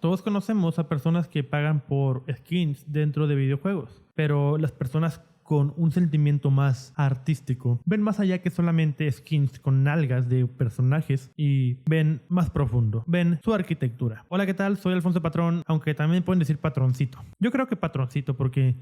Todos conocemos a personas que pagan por skins dentro de videojuegos, pero las personas con un sentimiento más artístico ven más allá que solamente skins con nalgas de personajes y ven más profundo, ven su arquitectura. Hola, ¿qué tal? Soy Alfonso Patrón, aunque también pueden decir patroncito. Yo creo que patroncito porque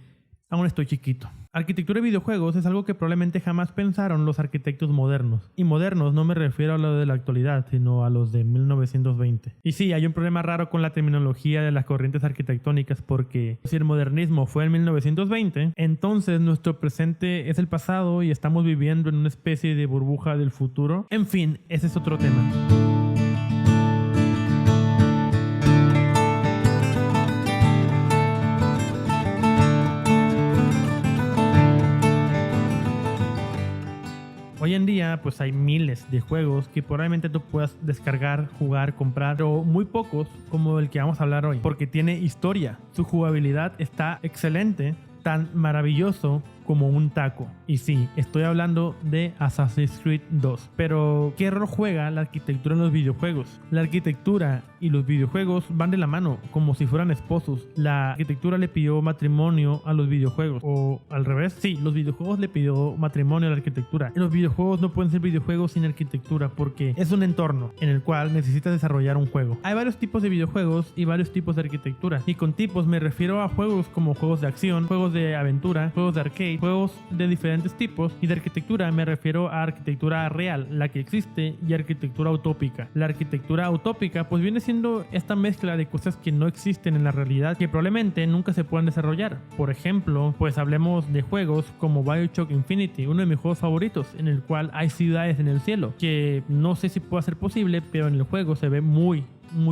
aún estoy chiquito. Arquitectura de videojuegos es algo que probablemente jamás pensaron los arquitectos modernos. Y modernos no me refiero a lo de la actualidad, sino a los de 1920. Y sí, hay un problema raro con la terminología de las corrientes arquitectónicas porque si el modernismo fue en 1920, entonces nuestro presente es el pasado y estamos viviendo en una especie de burbuja del futuro. En fin, ese es otro tema. Hoy en día pues hay miles de juegos que probablemente tú puedas descargar, jugar, comprar, pero muy pocos como el que vamos a hablar hoy, porque tiene historia, su jugabilidad está excelente, tan maravilloso como un taco. Y sí, estoy hablando de Assassin's Creed 2. Pero, ¿qué rol juega la arquitectura en los videojuegos? La arquitectura y los videojuegos van de la mano, como si fueran esposos. La arquitectura le pidió matrimonio a los videojuegos. O al revés, sí, los videojuegos le pidió matrimonio a la arquitectura. Los videojuegos no pueden ser videojuegos sin arquitectura porque es un entorno en el cual necesitas desarrollar un juego. Hay varios tipos de videojuegos y varios tipos de arquitectura. Y con tipos me refiero a juegos como juegos de acción, juegos de aventura, juegos de arcade, juegos de diferentes tipos, y de arquitectura me refiero a arquitectura real, la que existe, y arquitectura utópica. La arquitectura utópica pues viene siendo esta mezcla de cosas que no existen en la realidad, que probablemente nunca se puedan desarrollar. Por ejemplo, pues hablemos de juegos como BioShock Infinity, uno de mis juegos favoritos, en el cual hay ciudades en el cielo, que no sé si pueda ser posible, pero en el juego se ve muy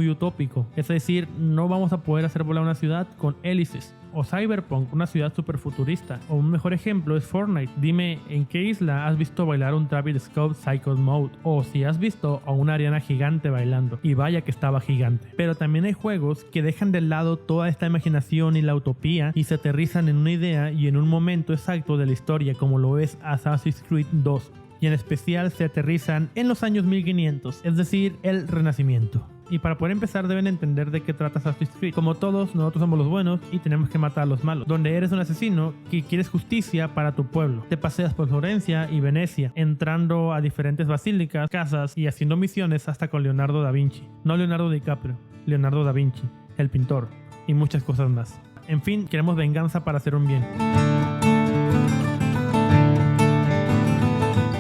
utópico. Es decir, no vamos a poder hacer volar una ciudad con hélices. O Cyberpunk, una ciudad super futurista. O un mejor ejemplo es Fortnite. Dime en qué isla has visto bailar un Travis Scott Psycho Mode, o si has visto a una Ariana gigante bailando. Y vaya que estaba gigante. Pero también hay juegos que dejan de lado toda esta imaginación y la utopía y se aterrizan en una idea y en un momento exacto de la historia, como lo es Assassin's Creed 2. Y en especial se aterrizan en los años 1500, es decir, el Renacimiento. Y para poder empezar deben entender de qué trata Assassin's Creed. Como todos, nosotros somos los buenos y tenemos que matar a los malos. Donde eres un asesino que quieres justicia para tu pueblo. Te paseas por Florencia y Venecia, entrando a diferentes basílicas, casas y haciendo misiones hasta con Leonardo da Vinci. No Leonardo DiCaprio, Leonardo da Vinci, el pintor, y muchas cosas más. En fin, queremos venganza para hacer un bien.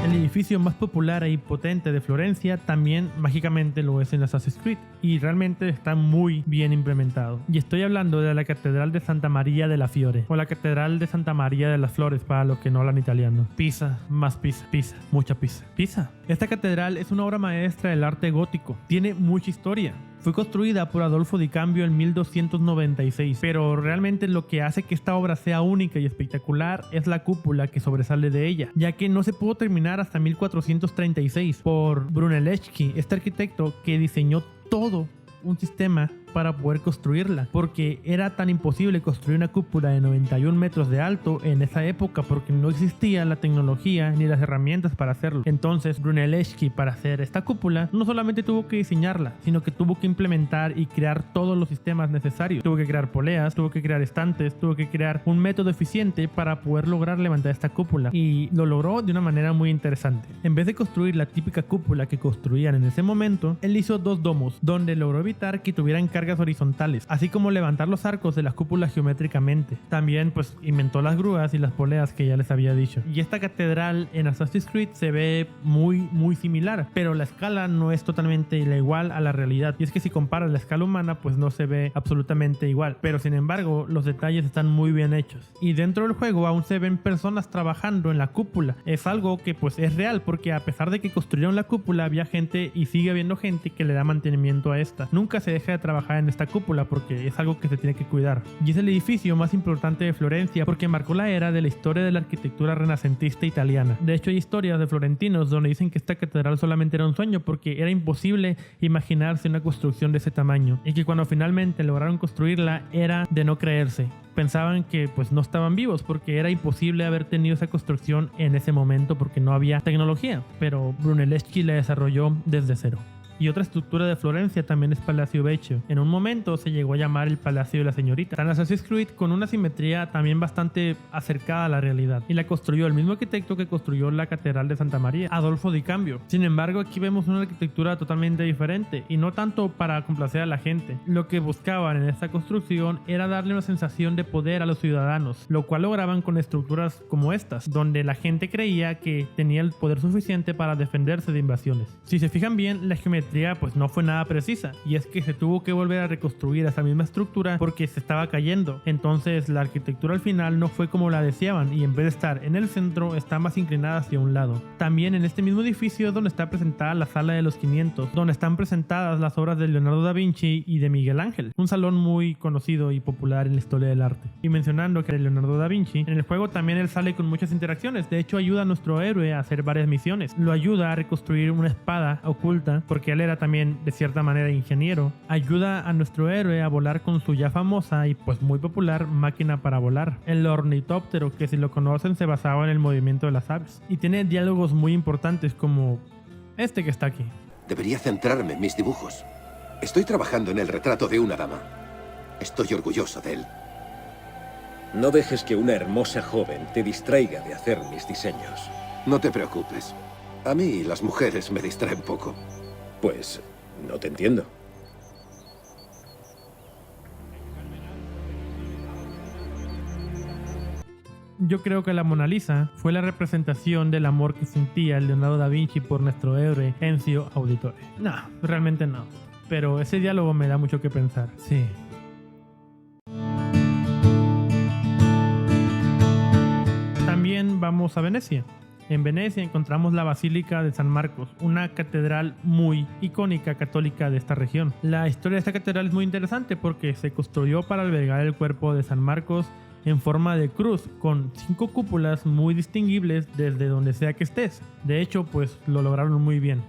El edificio más popular e potente de Florencia también mágicamente lo es en Assassin's Creed y realmente está muy bien implementado. Y estoy hablando de la Catedral de Santa María de la Fiore, o la Catedral de Santa María de las Flores para los que no hablan italiano. Pisa, más Pisa, Pisa, mucha Pisa. Pisa. Esta catedral es una obra maestra del arte gótico. Tiene mucha historia. Fue construida por Adolfo di Cambio en 1296, pero realmente lo que hace que esta obra sea única y espectacular es la cúpula que sobresale de ella, ya que no se pudo terminar hasta 1436 por Brunelleschi, este arquitecto que diseñó todo un sistema para poder construirla, porque era tan imposible construir una cúpula de 91 metros de alto en esa época porque no existía la tecnología ni las herramientas para hacerlo. Entonces Brunelleschi, para hacer esta cúpula, no solamente tuvo que diseñarla, sino que tuvo que implementar y crear todos los sistemas necesarios. Tuvo que crear poleas, tuvo que crear estantes, tuvo que crear un método eficiente para poder lograr levantar esta cúpula, y lo logró de una manera muy interesante. En vez de construir la típica cúpula que construían en ese momento, él hizo dos domos donde logró evitar que tuvieran cargas horizontales, así como levantar los arcos de las cúpulas geométricamente. También pues inventó las grúas y las poleas que ya les había dicho. Y esta catedral en Assassin's Creed se ve muy similar, pero la escala no es totalmente igual a la realidad. Y es que si comparas la escala humana pues no se ve absolutamente igual, pero sin embargo los detalles están muy bien hechos. Y dentro del juego aún se ven personas trabajando en la cúpula. Es algo que pues es real, porque a pesar de que construyeron la cúpula había gente y sigue habiendo gente que le da mantenimiento a esta. Nunca se deja de trabajar en esta cúpula porque es algo que se tiene que cuidar. Y es el edificio más importante de Florencia porque marcó la era de la historia de la arquitectura renacentista italiana. De hecho hay historias de florentinos donde dicen que esta catedral solamente era un sueño porque era imposible imaginarse una construcción de ese tamaño, y que cuando finalmente lograron construirla era de no creerse. Pensaban que pues no estaban vivos porque era imposible haber tenido esa construcción en ese momento porque no había tecnología, pero Brunelleschi la desarrolló desde cero. Y otra estructura de Florencia también es Palacio Vecchio. En un momento se llegó a llamar el Palacio de la Señorita. Tan Assassin's Creed con una simetría también bastante acercada a la realidad. Y la construyó el mismo arquitecto que construyó la Catedral de Santa María, Adolfo Di Cambio. Sin embargo, aquí vemos una arquitectura totalmente diferente, y no tanto para complacer a la gente. Lo que buscaban en esta construcción era darle una sensación de poder a los ciudadanos, lo cual lograban con estructuras como estas, donde la gente creía que tenía el poder suficiente para defenderse de invasiones. Si se fijan bien, la geometría pues no fue nada precisa, y es que se tuvo que volver a reconstruir esa misma estructura porque se estaba cayendo. Entonces la arquitectura al final no fue como la deseaban, y en vez de estar en el centro está más inclinada hacia un lado. También en este mismo edificio es donde está presentada la Sala de los 500, donde están presentadas las obras de Leonardo da Vinci y de Miguel Ángel, un salón muy conocido y popular en la historia del arte. Y mencionando que Leonardo da Vinci, en el juego también él sale con muchas interacciones. De hecho, ayuda a nuestro héroe a hacer varias misiones. Lo ayuda a reconstruir una espada oculta, porque él era también de cierta manera ingeniero. Ayuda a nuestro héroe a volar con su ya famosa y pues muy popular máquina para volar, el ornitóptero, que si lo conocen se basaba en el movimiento de las aves. Y tiene diálogos muy importantes como este que está aquí. Debería centrarme en mis dibujos. Estoy trabajando en el retrato de una dama. Estoy orgulloso de él. No dejes que una hermosa joven te distraiga de hacer mis diseños. No te preocupes. A mí las mujeres me distraen poco. Pues no te entiendo. Yo creo que la Mona Lisa fue la representación del amor que sentía Leonardo da Vinci por nuestro héroe Enzio Auditore. No, realmente no. Pero ese diálogo me da mucho que pensar. Sí. También vamos a Venecia. En Venecia encontramos la Basílica de San Marcos, una catedral muy icónica católica de esta región. La historia de esta catedral es muy interesante porque se construyó para albergar el cuerpo de San Marcos en forma de cruz, con 5 cúpulas muy distinguibles desde donde sea que estés. De hecho, pues lo lograron muy bien.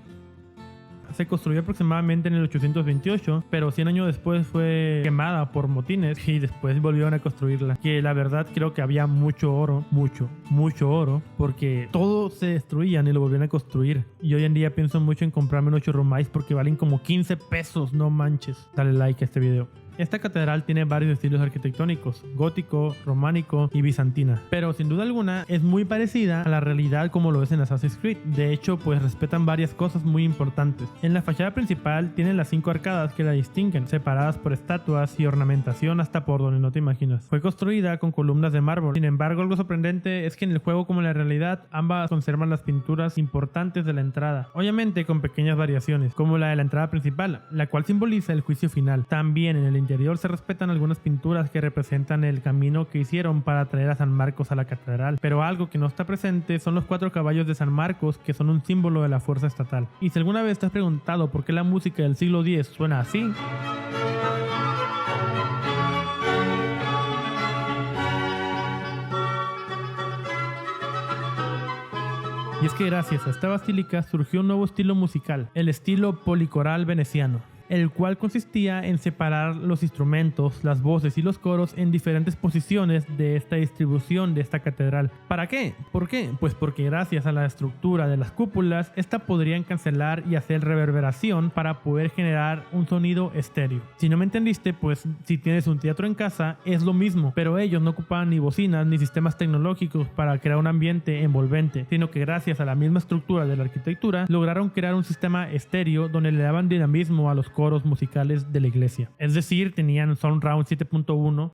Se construyó aproximadamente en el 828, pero 100 años después fue quemada por motines y después volvieron a construirla. Que la verdad creo que había mucho oro, mucho oro, porque todo se destruían y lo volvían a construir. Y hoy en día pienso mucho en comprarme unos churrumais porque valen como 15 pesos, no manches. Dale like a este video. Esta catedral tiene varios estilos arquitectónicos, gótico, románico y bizantina, pero sin duda alguna es muy parecida a la realidad como lo es en Assassin's Creed. De hecho, pues respetan varias cosas muy importantes. En la fachada principal tienen las 5 arcadas que la distinguen, separadas por estatuas y ornamentación hasta por donde no te imaginas. Fue construida con columnas de mármol. Sin embargo, algo sorprendente es que en el juego como en la realidad ambas conservan las pinturas importantes de la entrada, obviamente con pequeñas variaciones, como la de la entrada principal, la cual simboliza el juicio final. También en el interior se respetan algunas pinturas que representan el camino que hicieron para traer a San Marcos a la catedral, pero algo que no está presente son los 4 caballos de San Marcos, que son un símbolo de la fuerza estatal. Y si alguna vez te has preguntado por qué la música del siglo X suena así, y es que gracias a esta basílica surgió un nuevo estilo musical, el estilo policoral veneciano, el cual consistía en separar los instrumentos, las voces y los coros en diferentes posiciones de esta distribución de esta catedral. ¿Para qué? ¿Por qué? Pues porque gracias a la estructura de las cúpulas, esta podrían cancelar y hacer reverberación para poder generar un sonido estéreo. Si no me entendiste, pues si tienes un teatro en casa, es lo mismo, pero ellos no ocupaban ni bocinas ni sistemas tecnológicos para crear un ambiente envolvente, sino que gracias a la misma estructura de la arquitectura, lograron crear un sistema estéreo donde le daban dinamismo a los coros musicales de la iglesia. Es decir, tenían Surround 7.1.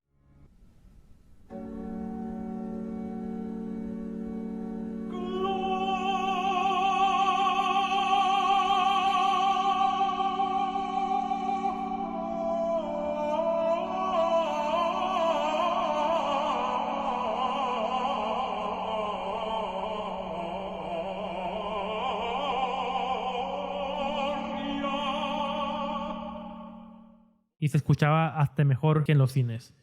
Y se escuchaba hasta mejor que en los cines.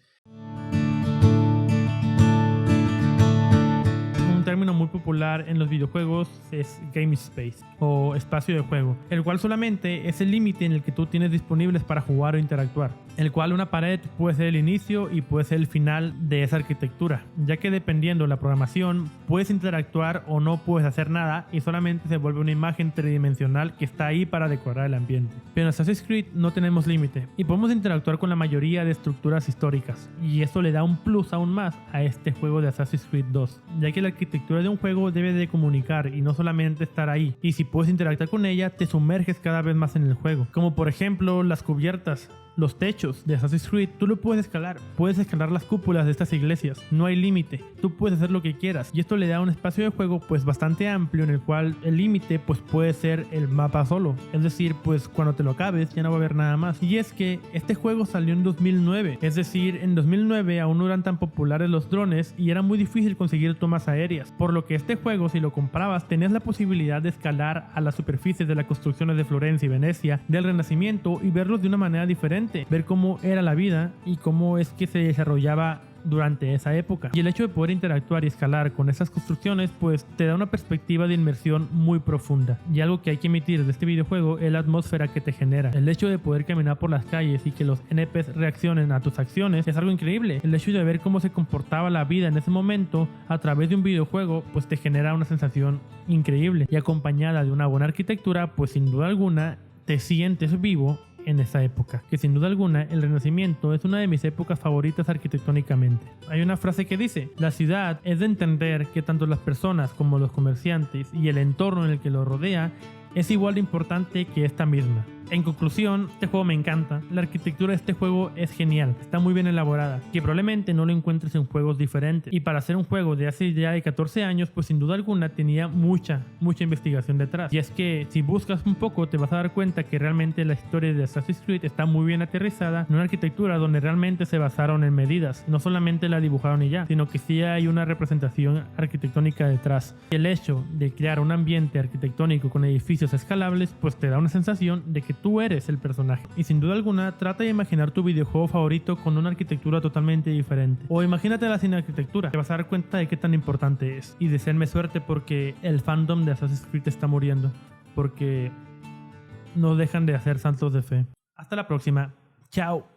Un término muy popular en los videojuegos es Game Space o espacio de juego, el cual solamente es el límite en el que tú tienes disponibles para jugar o interactuar, el cual una pared puede ser el inicio y puede ser el final de esa arquitectura, ya que dependiendo de la programación puedes interactuar o no puedes hacer nada y solamente se vuelve una imagen tridimensional que está ahí para decorar el ambiente. Pero en Assassin's Creed no tenemos límite y podemos interactuar con la mayoría de estructuras históricas, y eso le da un plus aún más a este juego de Assassin's Creed 2, ya que la arquitectura de un juego debe de comunicar y no solamente estar ahí, y si puedes interactuar con ella te sumerges cada vez más en el juego, como por ejemplo las cubiertas. Los techos de Assassin's Creed tú lo puedes escalar las cúpulas de estas iglesias, no hay límite, tú puedes hacer lo que quieras y esto le da un espacio de juego pues bastante amplio en el cual el límite pues puede ser el mapa solo, es decir pues cuando te lo acabes ya no va a haber nada más. Y es que este juego salió en 2009, es decir en 2009 aún no eran tan populares los drones y era muy difícil conseguir tomas aéreas, por lo que este juego si lo comprabas tenías la posibilidad de escalar a las superficies de las construcciones de Florencia y Venecia del Renacimiento y verlos de una manera diferente, ver cómo era la vida y cómo es que se desarrollaba durante esa época. Y el hecho de poder interactuar y escalar con esas construcciones pues te da una perspectiva de inmersión muy profunda. Y algo que hay que emitir de este videojuego es la atmósfera que te genera. El hecho de poder caminar por las calles y que los NPCs reaccionen a tus acciones es algo increíble. El hecho de ver cómo se comportaba la vida en ese momento a través de un videojuego pues te genera una sensación increíble, y acompañada de una buena arquitectura pues sin duda alguna te sientes vivo en esa época, que sin duda alguna el Renacimiento es una de mis épocas favoritas arquitectónicamente. Hay una frase que dice: la ciudad es de entender que tanto las personas como los comerciantes y el entorno en el que lo rodea es igual de importante que esta misma. En conclusión, este juego me encanta, la arquitectura de este juego es genial, está muy bien elaborada, que probablemente no lo encuentres en juegos diferentes, y para hacer un juego de hace ya de 14 años, pues sin duda alguna tenía mucha investigación detrás. Y es que si buscas un poco te vas a dar cuenta que realmente la historia de Assassin's Creed está muy bien aterrizada en una arquitectura donde realmente se basaron en medidas, no solamente la dibujaron y ya, sino que sí hay una representación arquitectónica detrás. Y el hecho de crear un ambiente arquitectónico con edificios escalables, pues te da una sensación de que tú eres el personaje. Y sin duda alguna trata de imaginar tu videojuego favorito con una arquitectura totalmente diferente, o imagínatela sin arquitectura, te vas a dar cuenta de qué tan importante es. Y deseenme suerte porque el fandom de Assassin's Creed está muriendo, porque no dejan de hacer saltos de fe. Hasta la próxima, chao.